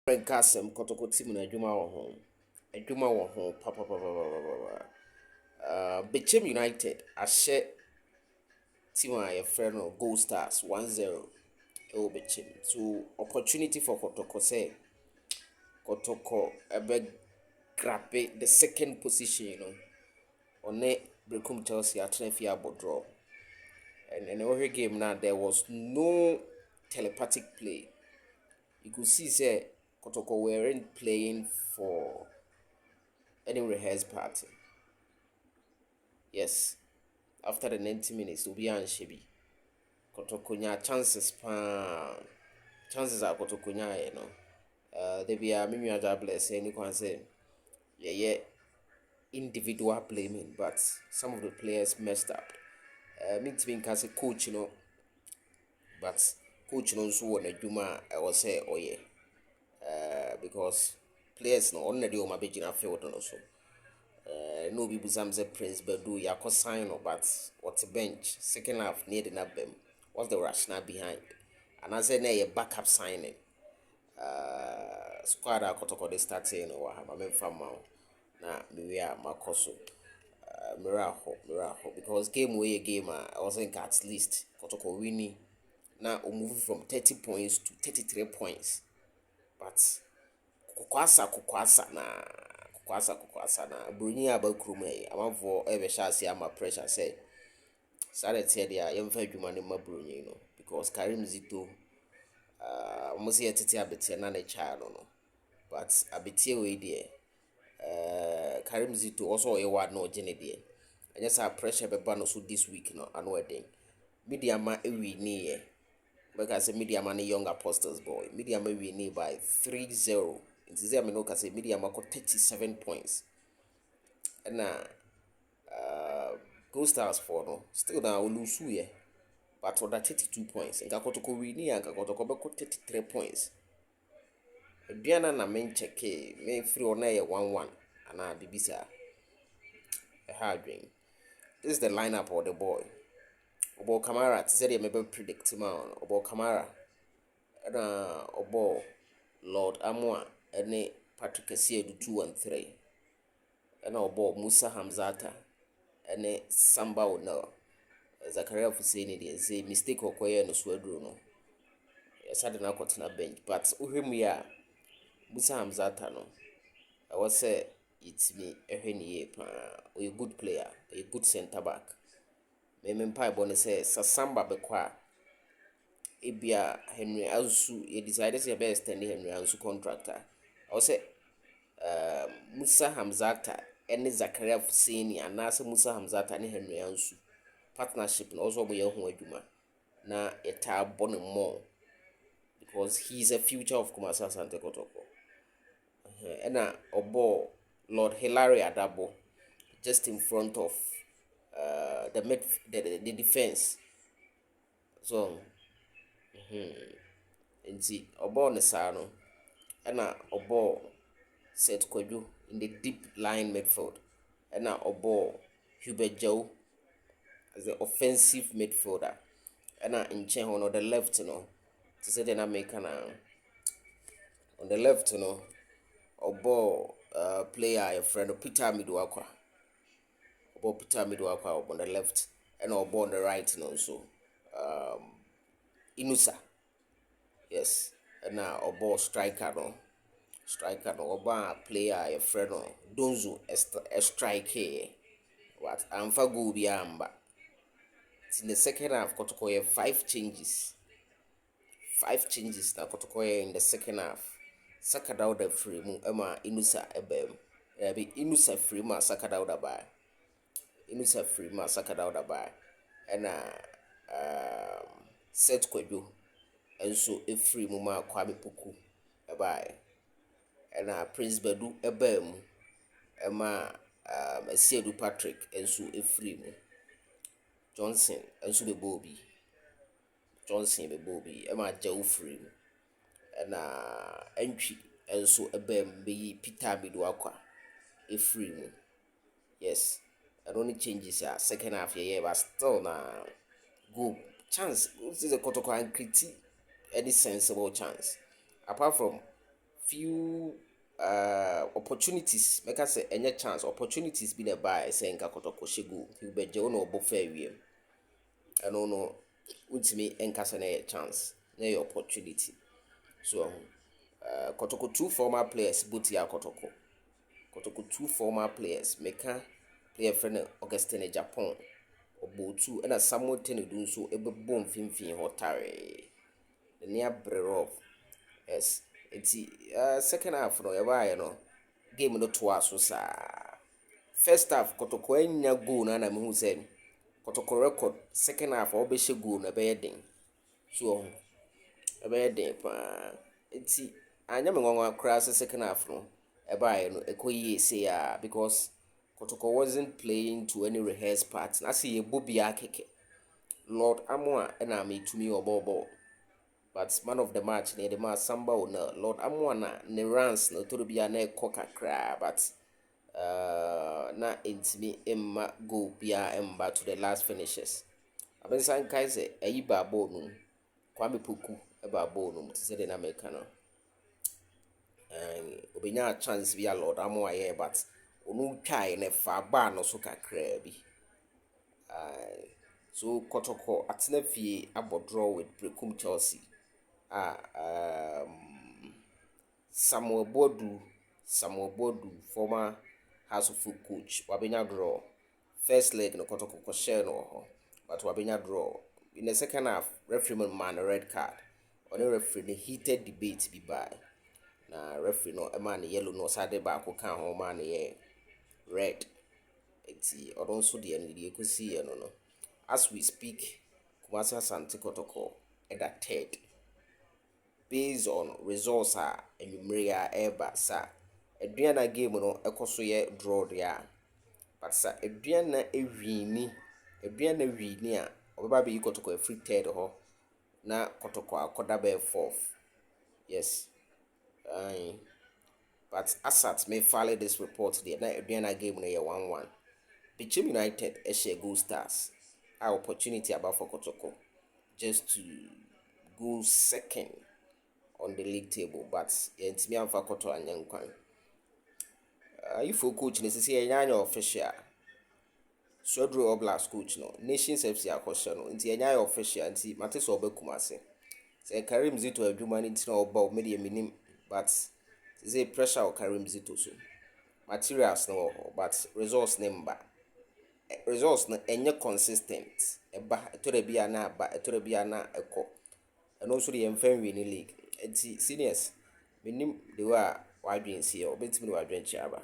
Berekum Kotoko team na adwuma wɔ ho papapapapapa. Berekum United ahyɛ team a yɛfrɛ no Gold Stars 1-0 ɛwɔ Berekum. So opportunity for Kotoko say Kotoko grab the second position, on Berekum Chelsea atena fi abɔ draw. And in every game now there was no telepathic play. You could see say Kotoko weren't playing for any rehearsed party. Yes, after the 90 minutes, Obi and Shebi. Kotoko nya chances are Kotoko nya, they be a mimi bless any can say yeah individual blaming, but some of the players messed up. Me to be can say coach, but coach knows who on a Juma I was say oh yeah. Because players no already on my page in a field also. No people some say Prince Bedu Yako sign or but what's a bench second half near the nabem. What's the rationale behind? And I said nay a backup signing. Squad a Kotoko they start saying or I mean from na we are Makoso. Miracle because game way a game I wasn't at least Kotoko winning. Now we move from 30 points to 33 points. But kukwasa na bruni abakrum amanfo ebe sha ama pressure say started here dia yemfa adwuma ne ma bruni no because Karim Zito almost here tete abete na child no but abete we there Karim Zito also a word no gene there and just pressure be no so this week no and wedding media ma ewi ni ye because media man young apostles boy media ma we ni by 3-0. It is there, I say media got 37 points. And Gold Stars for no, still now lose yeah. But for that 32 points, and Kotoko winning and Kotoko 33 points. Diana na men check me free on 1-1 and the bisa a hard ring. This is the lineup of the boy. Obo Kamara, said he may predict him Obo Kamara. And Obo Lord Amwa. Ene Patrick Essiedu 2 and 3. And our ball Musa Hamzata. Ene Samba no. Zakaria Fuseni de say mistake or no swedro no. Yes, I did not got na bench. But uhim Musa Hamzata no. I was say it's me a good player, a good centre back. Me pai bonne say Sasamba bekwa. Ebia Henry Ansu he decided to be extend Henry Ansu contractor. I say Musa Hamzata and Zakaria Fuseni and Nasa Musa Hamzata and Henry Ansu partnership and also we ho adwuma na eta bonne more because he's a future of Kumasa Sante Kotoko. And obo Lord Hilary Adabo just in front of the defense. So nti obo ne saa no na obo set Kwadwo in the deep line midfield and obo Hubert Joe as the offensive midfielder and in chen on the left to say the American on the left obo player a friend of Peter Midwakwa on the left and obo on the right so Inusa. Yes, and now obo striker oba player a friend Donzo a striker. What I'm for go be amba. In the second half, Kotoko 5 changes. 5 changes na Kotoko in the second half. Saka Dauda free mu Emma Inusa ebem. Be Inusa free ma Saka Dauda ba. Inusa free ma Saka Dauda ba. And set Kwadwo and so a free mu ma Kwabe Puku eba. And Prince Bedu ebem Emma Essiedu Patrick and so a free mu. Johnson and so be Bobby. Emma Joe free and entry and so a be Peter Midwakwa a free mu. Yes, and only changes second half year, but still go chance. This is a Kotoko and critique any sensible chance. Apart from few opportunities make us say any chance opportunities be the buy say nka Kotoko shegu you be je no obo fair wiem eno no ultimi nka say na chance na opportunity so Kotoko two former players Butia Kotoko two former players meka player friend Augustine Japan obo two and Samuel Tenedu so ebebo mfimfin hotare ne abrerov yes it's second half no you know game no to aso sa first half Kotoko anya goal na me hu say Kotoko record second half o be she goal na be den so be den pa it's anya me nwanwa cross second half no no ekoyi say because Kotoko wasn't playing to any rehearsed part na say bobia keke Lord Amwa na me to me obobo but man of the match near the match samba na Lord Amwana ne runs no to be na koka kra but na intimi emma go bia emba to the last finishes abensan kai say ayi ba ball no kwame poku e ba ball no say the na America no obenya chance via Lord Amwa ye but onu kai ne fa ba no so kakra bi so Kotoko atena fie abodro with Berekum Chelsea Samuel Bodu, former House of Food coach, wabenya draw. First leg no Kotoko share no but wabenya draw. In the second half, referee man a red card. On the referee the heated debate be by. Na referee no a man yellow no side back who can home man red. It's also the end you could see no. As we speak, Kumasi Asante Kotoko at that third. Based on results enumere eba sa aduana game no ekoso ye draw dia but sa aduana ewini a obeba be Kotoko free third ho na Kotoko akoda be fourth yes but Asat may follow this report there na aduana game no ye 1-1 Berekum United share Gold Stars our opportunity about for Kotoko just to go second on the league table, but it's me and Fakoto and young Kwan. If you coach, necessary any official, Sodro Oblast coach no, Nations FC a question no, into any official and see Matis or Bekumase. Say Karim Zito a human into no about media minim, but say pressure or Karim Zito so. Materials no, but results number. Results no any consistent. Eba to the biana, but to the biana echo. And also the infirmary in the league. Seniors, minim de wa wadwen sie obetimi de wadwen chiaba